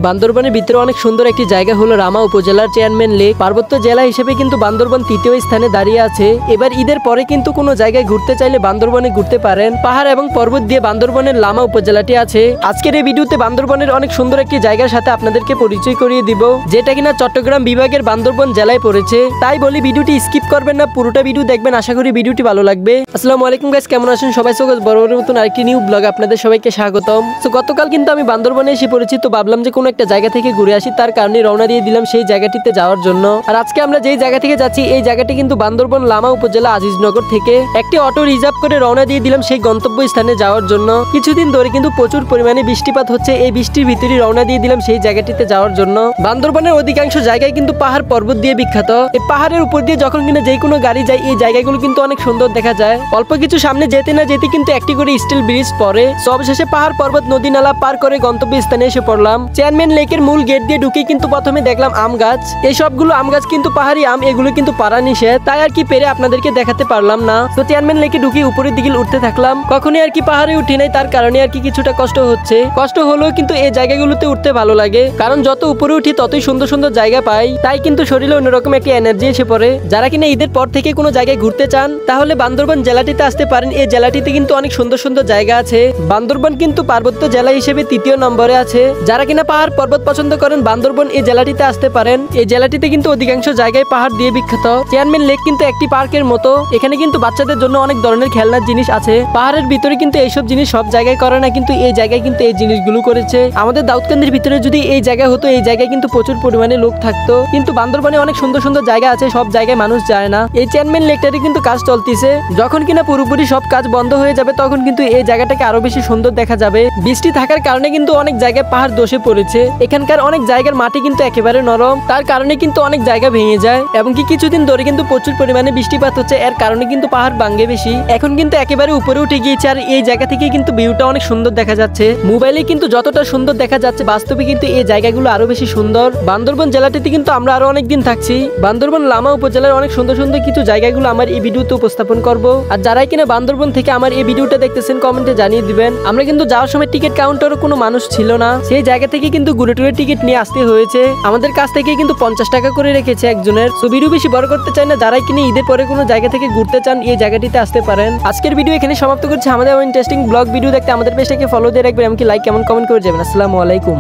বান্দরবানের ভিতরে অনেক সুন্দর একটি জায়গা হলো রামা উপজেলার চেয়ারম্যান লেক। পার্বত্য জেলা হিসেবে কিন্তু বান্দরবান তৃতীয় স্থানে দাঁড়িয়ে আছে। এবার ঈদের পরে কিন্তু কোনো জায়গায় ঘুরতে চাইলে বান্দরবানে ঘুরতে পারেন। পাহাড় এবং পর্বত দিয়ে বান্দরবানের লামা উপজেলাটি আছে। আজকের এই ভিডিওতে বান্দরবানের অনেক সুন্দর একটি জায়গার সাথে আপনাদেরকে পরিচয় করিয়ে দিব, যেটা কিনা চট্টগ্রাম বিভাগের বান্দরবান জেলায় পড়েছে। তাই বলি ভিডিওটি স্কিপ করবেন না, পুরোটা ভিডিও দেখবেন। আশা করি ভিডিওটি ভালো লাগবে। আসসালামু আলাইকুম গাইস, কেমন আছেন সবাই? বরাবরের মতন আরেকটি নিউ ব্লগ আপনাদের সবাইকে স্বাগতম। তো গতকাল কিন্তু আমি বান্দরবানে এসে পড়েছি, তো ভাবলাম যে কোনো একটা জায়গা থেকে ঘুরে আসি, তার কারণে রওনা দিয়ে দিলাম সেই জায়গাটিতে যাওয়ার জন্য। আর আজকে আমরা যেই জায়গা থেকে যাচ্ছি এই জায়গাটি কিন্তু বান্দরবান লামা উপজেলা আজিজনগর থেকে একটি অটো রিজার্ভ করে রওনা দিয়ে দিলাম সেই গন্তব্য স্থানে যাওয়ার জন্য। কিছুদিন ধরে কিন্তু প্রচুর পরিমাণে বৃষ্টিপাত হচ্ছে, এই বৃষ্টির ভিতরে রওনা দিয়ে দিলাম সেই জায়গাটিতে যাওয়ার জন্য। বান্দরবানের অধিকাংশ জায়গায় কিন্তু পাহাড় পর্বত দিয়ে বিখ্যাত। এই পাহাড়ের উপর দিয়ে যখন কিনা যে কোনো গাড়ি যায় এই জায়গাগুলো কিন্তু অনেক সুন্দর দেখা যায়। অল্প কিছু সামনে যেতে না যেতে কিন্তু একটি করে স্টিল ব্রিজ পড়ে। সবশেষে পাহাড় পর্বত নদী নালা পার করে গন্তব্য স্থানে এসে পড়লাম। চেয়ারম্যান লেকের মূল গেট দিয়ে ঢুকে কিন্তু প্রথমে দেখলাম আম গাছ। এই সবগুলো আম গাছ কিন্তু পাহাড়ি আম, এগুলো কিন্তু পাড়া নিষেধ, তাই আর কি পেরে আপনাদেরকে দেখাতে পারলাম না। তো চেয়ারম্যান লেকে ঢুকে উপরের দিকে উঠতে থাকলাম। কখনই আর কি পাহাড়ে উঠি নাই, তার কারণে আর কি কিছুটা কষ্ট হচ্ছে। কষ্ট হলেও কিন্তু এই জায়গাগুলোতে উঠতে ভালো লাগে, কারণ যত উপরে উঠি ততই সুন্দর সুন্দর জায়গা পাই। তাই কিন্তু শরীরে অন্যরকম একটা এনার্জি এসে পড়ে। যারা কিনা ঈদের পর থেকে কোনো জায়গায় ঘুরতে চান তাহলে বান্দরবান জেলাটিতে আসতে পারেন। এই জেলাটিতে কিন্তু অনেক সুন্দর সুন্দর জায়গা আছে। বান্দরবান কিন্তু পার্বত্য জেলা হিসেবে তৃতীয় নম্বরে আছে। যারা কিনা পাহাড় পর্বত পছন্দ করেন বান্দরবান এই জেলাটিতে আসতে পারেন। এই জেলাটিতে কিন্তু অধিকাংশ জায়গায় পাহাড় দিয়ে বিখ্যাত। চেয়ারম্যান লেক কিন্তু একটি পার্কের মতো, এখানে কিন্তু বাচ্চাদের জন্য অনেক ধরনের খেলনার জিনিস আছে। পাহাড়ের ভিতরে কিন্তু এইসব জিনিস সব জায়গায় করে না, কিন্তু এই জায়গায় কিন্তু এই জিনিসগুলো করেছে। আমাদের দাউদকান্দির ভিতরে যদি এই জায়গা হতো, এই জায়গায় কিন্তু প্রচুর পরিমাণে লোক থাকতো। কিন্তু বান্দরবানে অনেক সুন্দর সুন্দর জায়গা আছে, সব জায়গায় মানুষ যায় না। এই চেয়ারম্যান লেকটারই কিন্তু কাজ চলতেছে। যখন কিনা পুরোপুরি সব কাজ বন্ধ হয়ে যাবে তখন কিন্তু এই জায়গাটাকে আরো বেশি সুন্দর দেখা যাবে। বৃষ্টি থাকার কারণে কিন্তু অনেক জায়গায় পাহাড় ধসে পড়েছে। এখানকার অনেক জায়গার মাটি কিন্তু একেবারে নরম, তার কারণে কিন্তু অনেক জায়গা ভেঙে যায়। এবং কি কিছুদিন ধরে কিন্তু প্রচুর পরিমাণে বৃষ্টিপাত হচ্ছে, এর কারণে কিন্তু পাহাড় ভাঙে বেশি। এখন কিন্তু একেবারে উপরে উঠে গিয়েছে, আর এই জায়গা থেকে কিন্তু ভিউটা অনেক সুন্দর দেখা যাচ্ছে। মোবাইলে কিন্তু যতটা সুন্দর দেখা যাচ্ছে, বাস্তবে কিন্তু এই জায়গাগুলো আরো বেশি সুন্দর। বান্দরবান জেলাটিতে কিন্তু আমরা আরো অনেক দিন থাকছি। বান্দরবান লামা উপজেলার অনেক সুন্দর সুন্দর কিছু জায়গাগুলো আমার এই ভিডিওতে উপস্থাপন করব। আর যারাই কিনা বান্দরবান থেকে আমার এই ভিডিওটা দেখতেছেন কমেন্টে জানিয়ে দিবেন। আমরা কিন্তু যাওয়ার সময় টিকিট কাউন্টারও কোনো মানুষ ছিল না, সেই জায়গা থেকে কিন্তু ঘুরে টুরে টিকিট নিয়ে আসতে হয়েছে। আমাদের কাছ থেকে কিন্তু 50 টাকা করে রেখেছে একজনের। তো ভিডিও বেশি বড় করতে চাই না, যারাই কিনা ঈদের পরে কোনো জায়গা থেকে ঘুরতে চান এই জায়গাটিতে আসতে পারেন। আজকের ভিডিও এখানে সমাপ্ত করছি। আমাদের ইন্টারেস্টিং ব্লগ ভিডিও দেখতে আমাদের পেজটাকে ফলো দিয়ে রাখবেন, এমনকি লাইক কমেন্ট করে যাবেন। আসসালামু আলাইকুম।